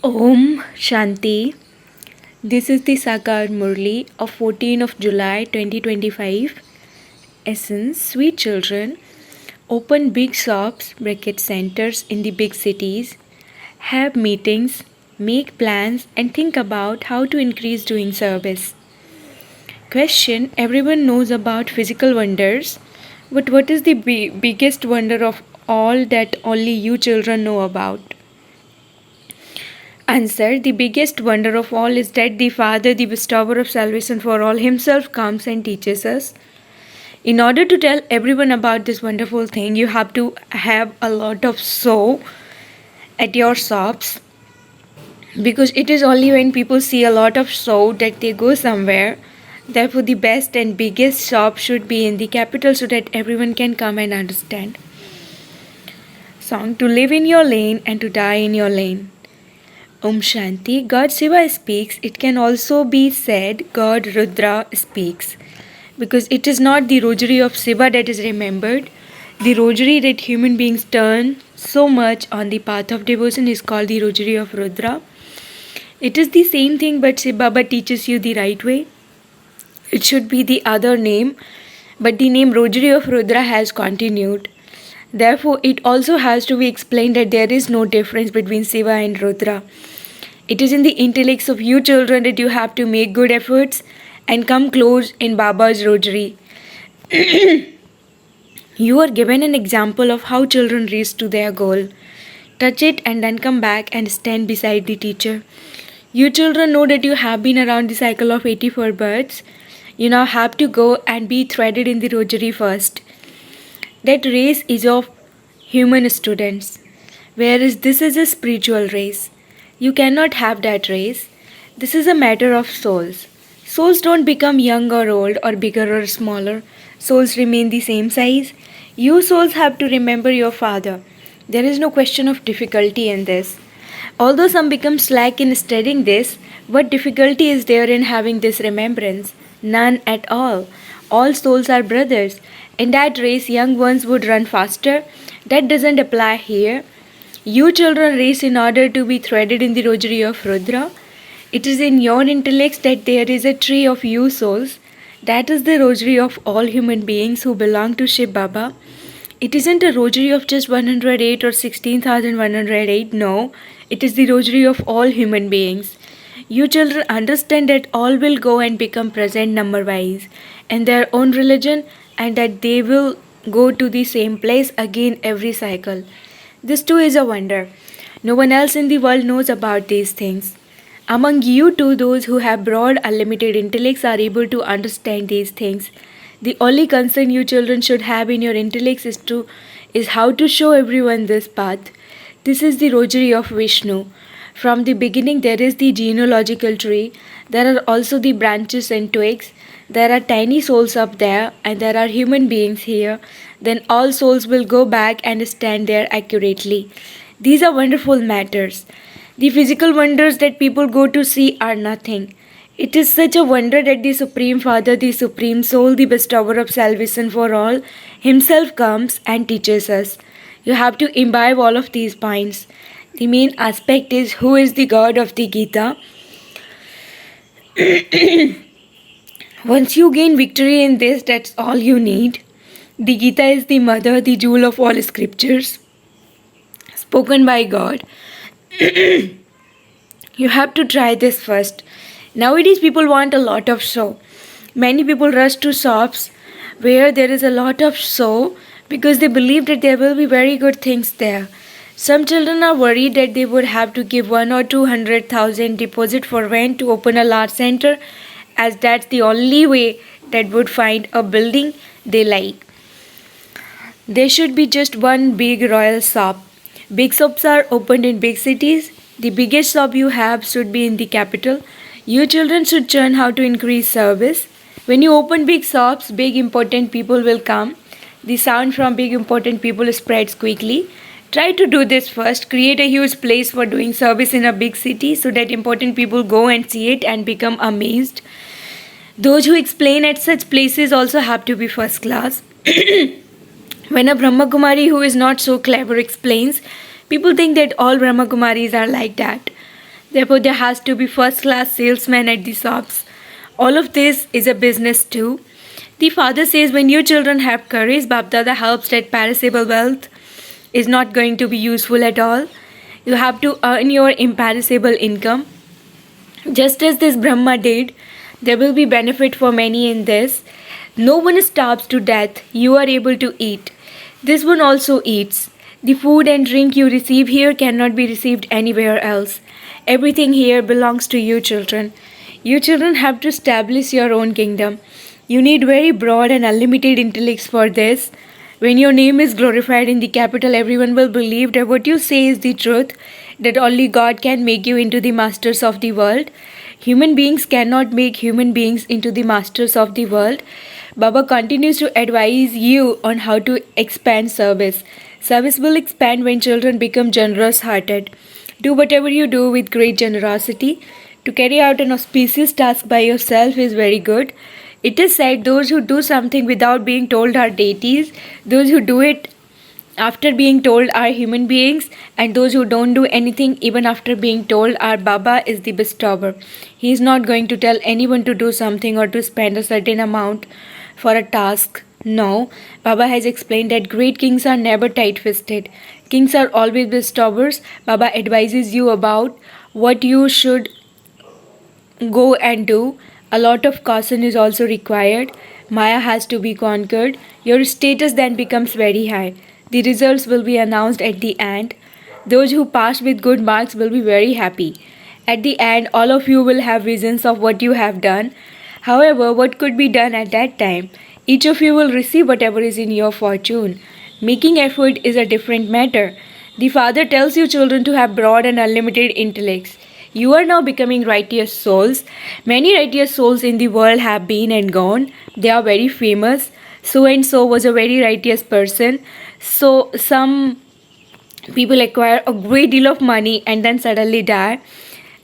Om Shanti. This is the Sakar Murli of 14 of July 2025. Essence, sweet children, open big shops, bracket centers in the big cities, have meetings, make plans and think about how to increase doing service. Question, everyone knows about physical wonders, but what is the biggest wonder of all that only you children know about? Answer, the biggest wonder of all is that the Father, the bestower of salvation for all, himself comes and teaches us. In order to tell everyone about this wonderful thing, you have to have a lot of show at your shops, because it is only when people see a lot of show that they go somewhere. Therefore, the best and biggest shop should be in the capital so that everyone can come and understand. Song, to live in your lane and to die in your lane. Om Shanti, God Shiva speaks. It can also be said God Rudra speaks, because it is not the rosary of Shiva that is remembered. The rosary that human beings turn so much on the path of devotion is called the rosary of Rudra. It is the same thing, but Shiva Baba teaches you the right way. It should be the other name, but the name rosary of Rudra has continued. Therefore, it also has to be explained that there is no difference between Shiva and Rudra. It is in the intellects of you children that you have to make good efforts and come close in Baba's rosary. You are given an example of how children reach to their goal. Touch it and then come back and stand beside the teacher. You children know that you have been around the cycle of 84 births. You now have to go and be threaded in the rosary first. That race is of human students, whereas this is a spiritual race. You cannot have that race. This is a matter of souls. Souls don't become young or old or bigger or smaller. Souls remain the same size. You souls have to remember your Father. There is no question of difficulty in this. Although some become slack in studying this, what difficulty is there in having this remembrance? None at all. All souls are brothers. In that race, young ones would run faster. That doesn't apply here. You children race in order to be threaded in the rosary of Rudra. It is in your intellects that there is a tree of you souls. That is the rosary of all human beings who belong to Shiv Baba. It isn't a rosary of just 108 or 16,108. No, it is the rosary of all human beings. You children understand that all will go and become present number-wise in their own religion, and that they will go to the same place again every cycle. This too is a wonder. No one else in the world knows about these things. Among you too, those who have broad, unlimited intellects are able to understand these things. The only concern you children should have in your intellects is how to show everyone this path. This is the rosary of Vishnu. From the beginning there is the genealogical tree. There are also the branches and twigs. There are tiny souls up there, and there are human beings here. Then all souls will go back and stand there accurately. These are wonderful matters. The physical wonders that people go to see are nothing. It is such a wonder that the Supreme Father, the Supreme Soul, the bestower of salvation for all, himself comes and teaches us. You have to imbibe all of these points. The main aspect is who is the God of the Gita. Once you gain victory in this, that's all you need. The Gita is the mother, the jewel of all scriptures, spoken by God. You have to try this first. Nowadays people want a lot of show. Many people rush to shops where there is a lot of show because they believe that there will be very good things there. Some children are worried that they would have to give 1 or 200,000 deposit for rent to open a large center, as that's the only way that would find a building they like. There should be just one big royal shop. Big shops are opened in big cities. The biggest shop you have should be in the capital. You children should learn how to increase service. When you open big shops, big important people will come. The sound from big important people spreads quickly. Try to do this first. Create a huge place for doing service in a big city so that important people go and see it and become amazed. Those who explain at such places also have to be first class. When a Brahma Kumari who is not so clever explains, people think that all Brahma Kumaris are like that. Therefore, there has to be first class salesmen at the shops. All of this is a business too. The father says when your children have courage, Bapdada helps that perishable wealth is not going to be useful at all. You have to earn your imperishable income. Just as this Brahma did, there will be benefit for many in this. No one starves to death. You are able to eat. This one also eats. The food and drink you receive here cannot be received anywhere else. Everything here belongs to you children. You children have to establish your own kingdom. You need very broad and unlimited intellects for this. When your name is glorified in the capital, everyone will believe that what you say is the truth, that only God can make you into the masters of the world. Human beings cannot make human beings into the masters of the world. Baba continues to advise you on how to expand service. Service will expand when children become generous hearted. Do whatever you do with great generosity. To carry out an auspicious task by yourself is very good. It is said those who do something without being told are deities, those who do it after being told are human beings, and those who don't do anything even after being told are Baba is the bestower. He is not going to tell anyone to do something or to spend a certain amount for a task. No, Baba has explained that great kings are never tight fisted. Kings are always bestowers. Baba advises you about what you should go and do. A lot of caution is also required. Maya has to be conquered. Your status then becomes very high. The results will be announced at the end. Those who pass with good marks will be very happy. At the end, all of you will have visions of what you have done. However, what could be done at that time? Each of you will receive whatever is in your fortune. Making effort is a different matter. The Father tells you children to have broad and unlimited intellects. You are now becoming righteous souls. Many righteous souls in the world have been and gone. They are very famous. So and so was a very righteous person. So some people acquire a great deal of money and then suddenly die.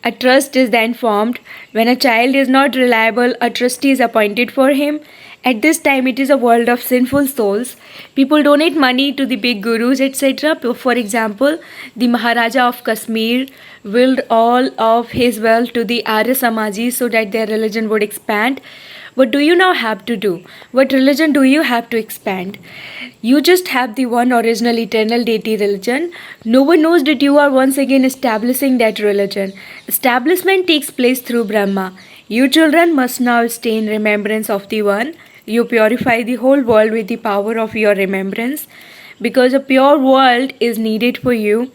A trust is then formed. When a child is not reliable, a trustee is appointed for him. At this time, it is a world of sinful souls. People donate money to the big gurus, etc. For example, the Maharaja of Kashmir willed all of his wealth to the Arya Samajis so that their religion would expand. What do you now have to do? What religion do you have to expand? You just have the one original eternal deity religion. No one knows that you are once again establishing that religion. Establishment takes place through Brahma. You children must now stay in remembrance of the one. You purify the whole world with the power of your remembrance. Because a pure world is needed for you.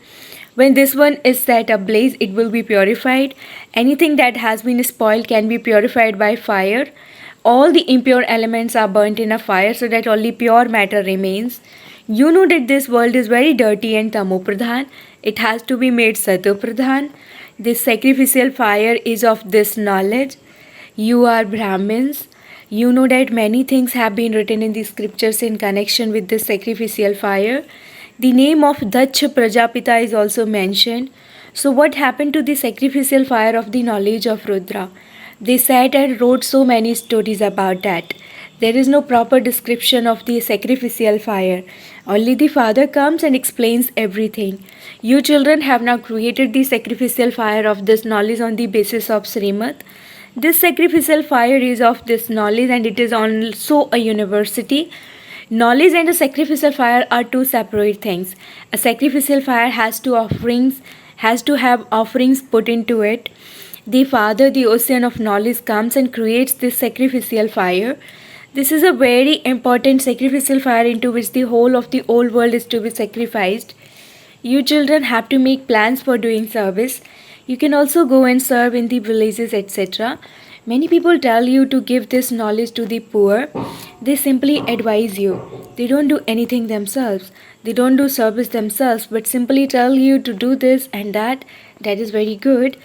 When this one is set ablaze, it will be purified. Anything that has been spoiled can be purified by fire. All the impure elements are burnt in a fire so that only pure matter remains. You know that this world is very dirty and tamopradhan. It has to be made satopradhan. This sacrificial fire is of this knowledge. You are Brahmins. You know that many things have been written in the scriptures in connection with this sacrificial fire. The name of Daksha Prajapita is also mentioned. So what happened to the sacrificial fire of the knowledge of Rudra? They sat and wrote so many stories about that. There is no proper description of the sacrificial fire. Only the Father comes and explains everything. You children have now created the sacrificial fire of this knowledge on the basis of Srimad. This sacrificial fire is of this knowledge and it is also a university. Knowledge and a sacrificial fire are two separate things. A sacrificial fire has to have offerings put into it. The Father, the ocean of knowledge, comes and creates this sacrificial fire. This is a very important sacrificial fire into which the whole of the old world is to be sacrificed. You children have to make plans for doing service. You can also go and serve in the villages, etc. Many people tell you to give this knowledge to the poor. They simply advise you. They don't do anything themselves. They don't do service themselves, but simply tell you to do this and that. That is very good.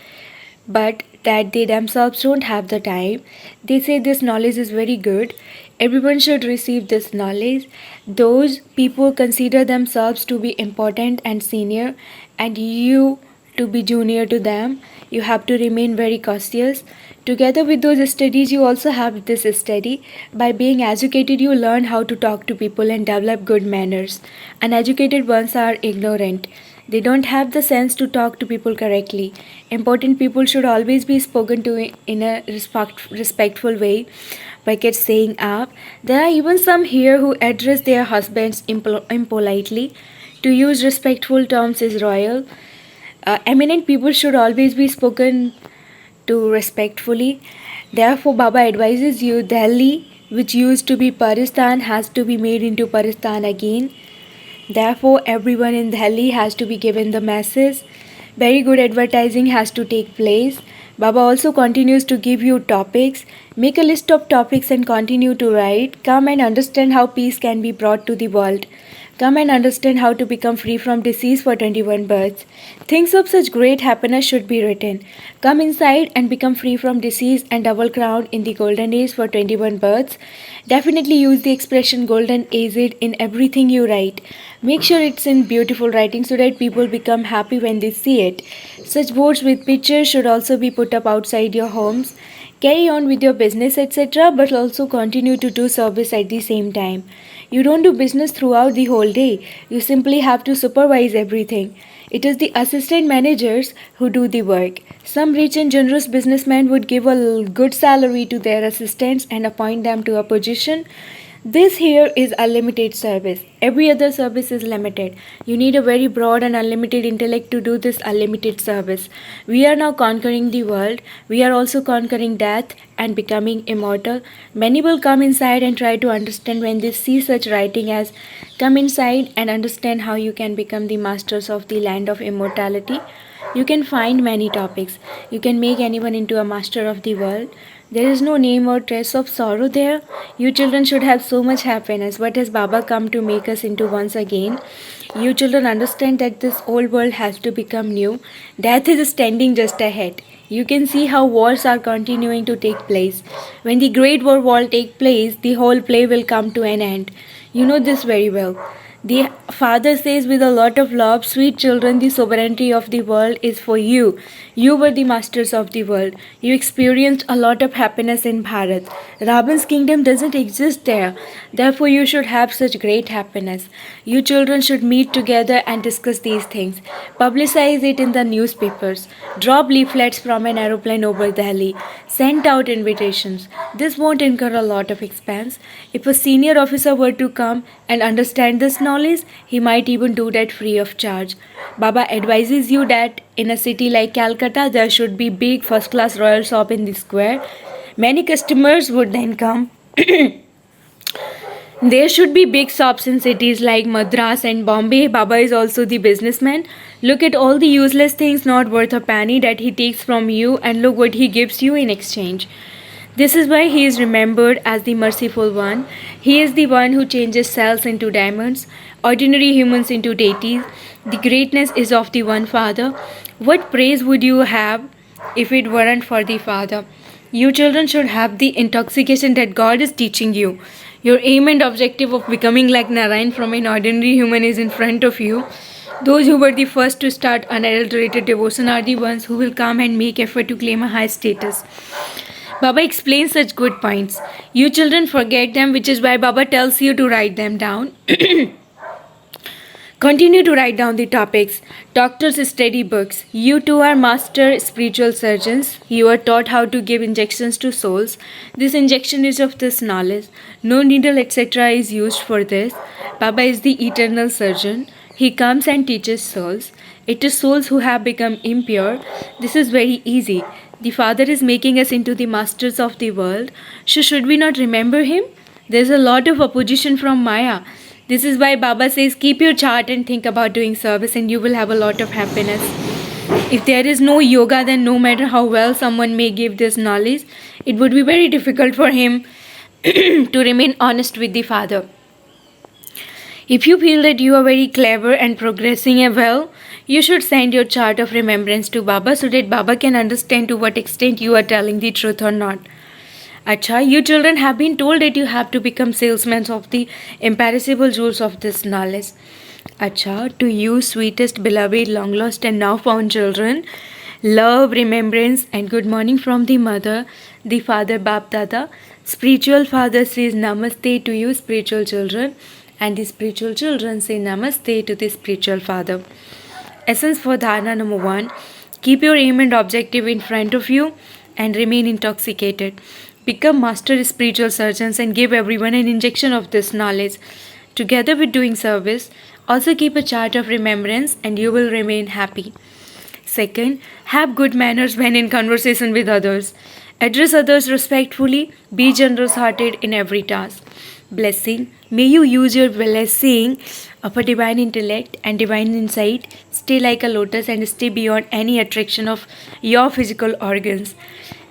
But that they themselves don't have the time. They say this knowledge is very good. Everyone should receive this knowledge. Those people consider themselves to be important and senior, and you to be junior to them. You have to remain very cautious. Together with those studies, you also have this study. By being educated, you learn how to talk to people and develop good manners. Uneducated ones are ignorant. They don't have the sense to talk to people correctly. Important people should always be spoken to in a respectful way by kids saying up. There are even some here who address their husbands impolitely. To use respectful terms is royal. Eminent people should always be spoken to respectfully. Therefore, Baba advises you Delhi, which used to be Pakistan, has to be made into Pakistan again. Therefore, everyone in Delhi has to be given the message. Very good advertising has to take place. Baba also continues to give you topics. Make a list of topics and continue to write. Come and understand how peace can be brought to the world. Come and understand how to become free from disease for 21 births. Things of such great happiness should be written. Come inside and become free from disease and double crowned in the golden age for 21 births. Definitely use the expression golden aged in everything you write. Make sure it's in beautiful writing so that people become happy when they see it. Such boards with pictures should also be put up outside your homes. Carry on with your business, etc., but also continue to do service at the same time. You don't do business throughout the whole day. You simply have to supervise everything. It is the assistant managers who do the work. Some rich and generous businessmen would give a good salary to their assistants and appoint them to a position. This here is unlimited service. Every other service is limited. You need a very broad and unlimited intellect to do this unlimited service. We are now conquering the world. We are also conquering death and becoming immortal. Many will come inside and try to understand when they see such writing as come inside and understand how you can become the masters of the land of immortality. You can find many topics. You can make anyone into a master of the world. There is no name or trace of sorrow there. You children should have so much happiness. What has Baba come to make us into once again? You children understand that this old world has to become new. Death is standing just ahead. You can see how wars are continuing to take place. When the Great War will take place, the whole play will come to an end. You know this very well. The father says with a lot of love, sweet children, the sovereignty of the world is for you. You were the masters of the world. You experienced a lot of happiness in Bharat. Ravan's kingdom doesn't exist there. Therefore, you should have such great happiness. You children should meet together and discuss these things. Publicize it in the newspapers. Drop leaflets from an aeroplane over Delhi. Send out invitations. This won't incur a lot of expense. If a senior officer were to come and understand this knowledge, he might even do that free of charge. Baba advises you that in a city like Calcutta, there should be big first class royal shop in the square. Many customers would then come. There should be big shops in cities like Madras and Bombay. Baba is also the businessman. Look at all the useless things not worth a penny that he takes from you and look what he gives you in exchange. This is why he is remembered as the merciful one. He is the one who changes cells into diamonds, ordinary humans into deities. The greatness is of the one Father. What praise would you have if it weren't for the Father? You children should have the intoxication that God is teaching you. Your aim and objective of becoming like Narayan from an ordinary human is in front of you. Those who were the first to start unadulterated devotion are the ones who will come and make effort to claim a high status. Baba explains such good points. You children forget them, which is why Baba tells you to write them down. Continue to write down the topics. Doctors study books. You too are master spiritual surgeons. You are taught how to give injections to souls. This injection is of this knowledge. No needle etc. is used for this. Baba is the eternal surgeon. He comes and teaches souls. It is souls who have become impure. This is very easy. The Father is making us into the masters of the world. So should we not remember him? There's a lot of opposition from Maya. This is why Baba says keep your chart and think about doing service and you will have a lot of happiness. If there is no yoga, then no matter how well someone may give this knowledge, it would be very difficult for him to remain honest with the Father. If you feel that you are very clever and progressing well, you should send your chart of remembrance to Baba so that Baba can understand to what extent you are telling the truth or not. Acha, you children have been told that you have to become salesmen of the imperishable jewels of this knowledge. Acha, to you, sweetest, beloved, long lost and now found children, love, remembrance and good morning from the mother, the father Bap Dada. Spiritual father says namaste to you, spiritual children, and the spiritual children say namaste to the spiritual father. Essence for dharana number 1. Keep your aim and objective in front of you and remain intoxicated. Become master spiritual surgeons and give everyone an injection of this knowledge. Together with doing service, also keep a chart of remembrance and you will remain happy. Second, have good manners when in conversation with others. Address others respectfully, be generous hearted in every task. Blessing. May you use your blessing of a divine intellect and divine insight. Stay like a lotus and stay beyond any attraction of your physical organs.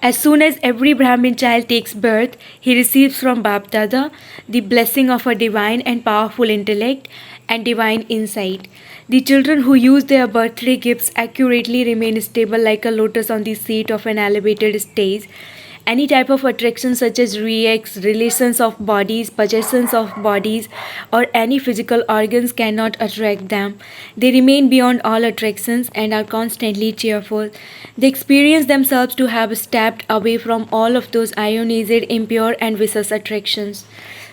As soon as every Brahmin child takes birth, he receives from Bap Dada the blessing of a divine and powerful intellect and divine insight. The children who use their birthday gifts accurately remain stable like a lotus on the seat of an elevated stage. Any type of attraction such as reacts, relations of bodies, possessions of bodies, or any physical organs cannot attract them. They remain beyond all attractions and are constantly cheerful. They experience themselves to have stepped away from all of those ionized, impure, and vicious attractions.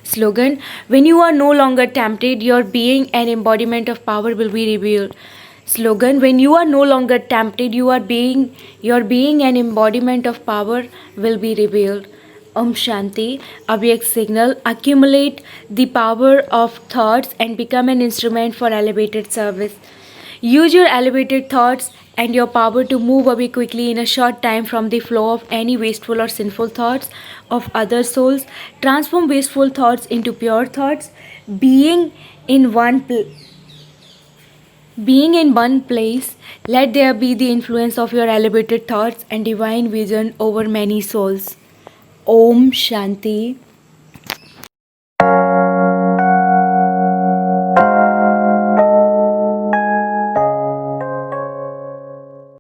Slogan. When you are no longer tempted, your being and embodiment of power will be revealed. Slogan. When you are no longer tempted, your being and embodiment of power will be revealed. Om Shanti. Abhyakt signal. Accumulate the power of thoughts and become an instrument for elevated service. Use your elevated thoughts and your power to move away quickly in a short time from the flow of any wasteful or sinful thoughts of other souls. Transform wasteful thoughts into pure thoughts. Being in one being in one place, let there be the influence of your elevated thoughts and divine vision over many souls. Om Shanti.